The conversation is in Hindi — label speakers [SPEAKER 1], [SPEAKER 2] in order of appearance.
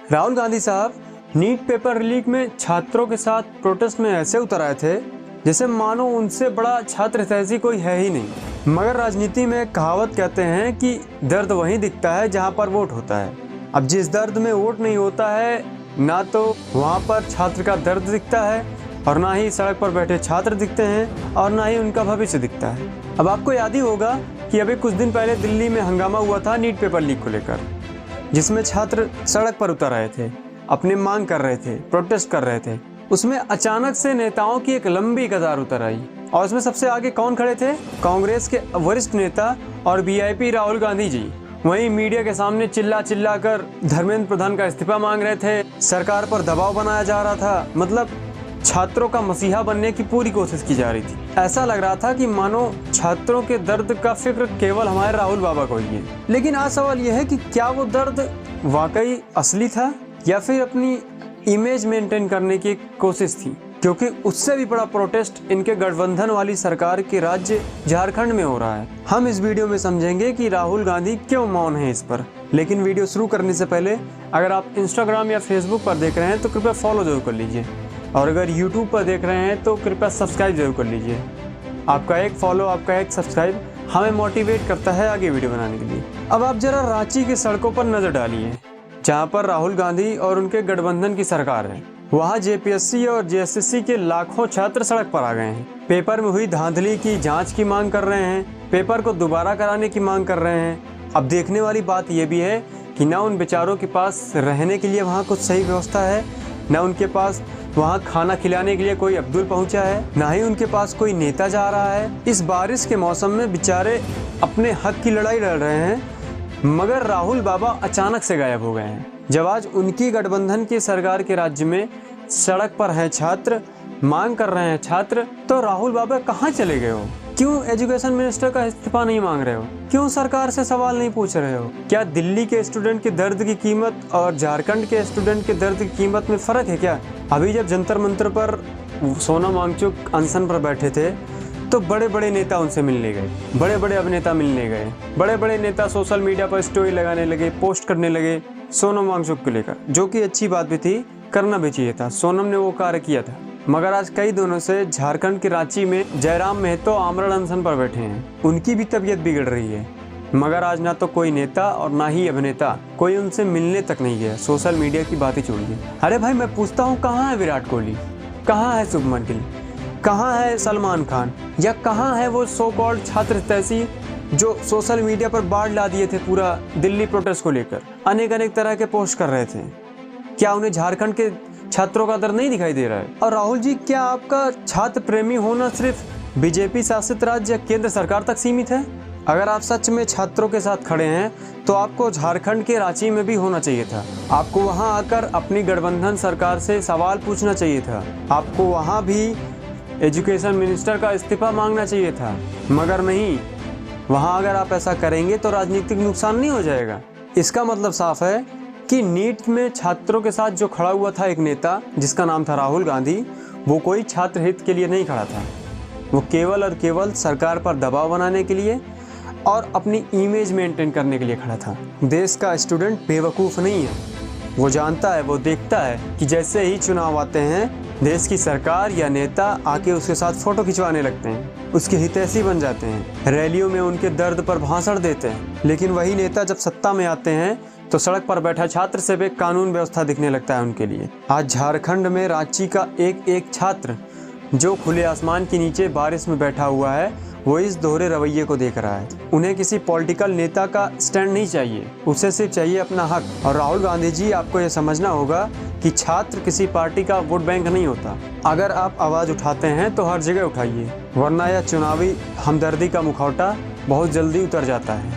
[SPEAKER 1] राहुल गांधी साहब नीट पेपर लीक में छात्रों के साथ प्रोटेस्ट में ऐसे उतर आए थे जैसे मानो उनसे बड़ा छात्र हितैषी कोई है ही नहीं। मगर राजनीति में कहावत कहते हैं कि दर्द वहीं दिखता है जहां पर वोट होता है। अब जिस दर्द में वोट नहीं होता है, ना तो वहां पर छात्र का दर्द दिखता है और ना ही सड़क पर बैठे छात्र दिखते हैं और ना ही उनका भविष्य दिखता है। अब आपको याद ही होगा कि अभी कुछ दिन पहले दिल्ली में हंगामा हुआ था नीट पेपर लीक को लेकर, जिसमें छात्र सड़क पर उतर आए थे, अपनी मांग कर रहे थे, प्रोटेस्ट कर रहे थे। उसमें अचानक से नेताओं की एक लंबी कतार उतर आई और उसमें सबसे आगे कौन खड़े थे? कांग्रेस के वरिष्ठ नेता और वीआईपी राहुल गांधी जी। वहीं मीडिया के सामने चिल्ला चिल्ला कर धर्मेंद्र प्रधान का इस्तीफा मांग रहे थे, सरकार पर दबाव बनाया जा रहा था। मतलब छात्रों का मसीहा बनने की पूरी कोशिश की जा रही थी। ऐसा लग रहा था कि मानो छात्रों के दर्द का फिक्र केवल हमारे राहुल बाबा को ही है। लेकिन आज सवाल यह है कि क्या वो दर्द वाकई असली था या फिर अपनी इमेज मेंटेन करने की कोशिश थी? क्योंकि उससे भी बड़ा प्रोटेस्ट इनके गठबंधन वाली सरकार के राज्य झारखंड में हो रहा है। हम इस वीडियो में समझेंगे कि राहुल गांधी क्यों मौन है इस पर। लेकिन वीडियो शुरू करने से पहले अगर आप इंस्टाग्राम या फेसबुक पर देख रहे हैं तो कृपया फॉलो जरूर कर लीजिए, और अगर यूट्यूब पर देख रहे हैं तो कृपया सब्सक्राइब जरूर कर लीजिए। आपका एक फॉलो, आपका एक सब्सक्राइब हमें मोटिवेट करता है आगे वीडियो बनाने के लिए। अब आप जरा रांची की सड़कों पर नजर डालिए, जहां पर राहुल गांधी और उनके गठबंधन की सरकार है। वहां जेपीएससी और जेएसएससी के लाखों छात्र सड़क पर आ गए हैं। पेपर में हुई धांधली की जांच की मांग कर रहे हैं, पेपर को दोबारा कराने की मांग कर रहे हैं। अब देखने वाली बात यह भी है कि न उन बेचारों के पास रहने के लिए वहाँ कुछ सही व्यवस्था है, न उनके पास वहाँ खाना खिलाने के लिए कोई अब्दुल पहुंचा है, ना ही उनके पास कोई नेता जा रहा है। इस बारिश के मौसम में बेचारे अपने हक की लड़ाई लड़ रहे हैं, मगर राहुल बाबा अचानक से गायब हो गए हैं। जब आज उनकी गठबंधन की सरकार के राज्य में सड़क पर हैं छात्र, मांग कर रहे हैं छात्र, तो राहुल बाबा कहाँ चले गए हो? क्यों एजुकेशन मिनिस्टर का इस्तीफा नहीं मांग रहे हो? क्यों सरकार से सवाल नहीं पूछ रहे हो? क्या दिल्ली के स्टूडेंट के दर्द की कीमत और झारखंड के स्टूडेंट के दर्द की कीमत में फर्क है क्या? अभी जब जंतर मंतर पर सोनम वांगचुक अनशन पर बैठे थे तो बड़े बड़े नेता उनसे मिलने गए, बड़े बड़े अभिनेता मिलने गए, बड़े बड़े नेता सोशल मीडिया पर स्टोरी लगाने लगे, पोस्ट करने लगे सोनम वांगचुक को लेकर, जो कि अच्छी बात भी थी, करना भी चाहिए था। सोनम ने वो कार्य किया था। मगर आज कई दिनों से झारखंड के रांची में जयराम मेहतो आमरण अनशन पर बैठे हैं। उनकी भी तबीयत बिगड़ रही है, मगर आज ना तो कोई नेता और ना ही अभिनेता कोई उनसे मिलने तक नहीं गया। सोशल मीडिया की बात ही छोड़िए। अरे भाई, मैं पूछता हूँ, कहाँ है विराट कोहली, कहाँ है शुभमन गिल, कहाँ है सलमान खान, या कहाँ है वो सो कॉल्ड छात्र हितैषी जो सोशल मीडिया पर बाढ़ ला दिए थे पूरा दिल्ली प्रोटेस्ट को लेकर, अनेक तरह के पोस्ट कर रहे थे? क्या उन्हें झारखंड के छात्रों का दर्द नहीं दिखाई दे रहा है? और राहुल जी, क्या आपका छात्र प्रेमी होना सिर्फ बीजेपी शासित राज्य या केंद्र सरकार तक सीमित है? अगर आप सच में छात्रों के साथ खड़े हैं तो आपको झारखंड के रांची में भी होना चाहिए था। आपको वहां आकर अपनी गठबंधन सरकार से सवाल पूछना चाहिए था। आपको वहां भी एजुकेशन मिनिस्टर का इस्तीफा मांगना चाहिए था, मगर नहीं। वहां अगर आप ऐसा करेंगे तो राजनीतिक नुकसान नहीं हो जाएगा। इसका मतलब साफ है कि नीट में छात्रों के साथ जो खड़ा हुआ था एक नेता जिसका नाम था राहुल गांधी, वो कोई छात्र हित के लिए नहीं खड़ा था। वो केवल और केवल सरकार पर दबाव बनाने के लिए और अपनी इमेज मेंटेन करने के लिए खड़ा था। देश का स्टूडेंट बेवकूफ़ नहीं है। वो जानता है, वो देखता है कि जैसे ही चुनाव आते हैं देश की सरकार या नेता आके उसके साथ फोटो खिंचवाने लगते हैं, उसके हितैषी बन जाते हैं, रैलियों में उनके दर्द पर भाषण देते हैं। लेकिन वही नेता जब सत्ता में आते हैं तो सड़क पर बैठा छात्र से भी कानून व्यवस्था दिखने लगता है उनके लिए। आज झारखंड में रांची का एक एक छात्र जो खुले आसमान के नीचे बारिश में बैठा हुआ है, वो इस दोहरे रवैये को देख रहा है। उन्हें किसी पॉलिटिकल नेता का स्टैंड नहीं चाहिए, उसे सिर्फ चाहिए अपना हक। और राहुल गांधी जी, आपको यह समझना होगा कि छात्र किसी पार्टी का वोट बैंक नहीं होता। अगर आप आवाज़ उठाते हैं तो हर जगह उठाइए, वरना यह चुनावी हमदर्दी का मुखौटा बहुत जल्दी उतर जाता है।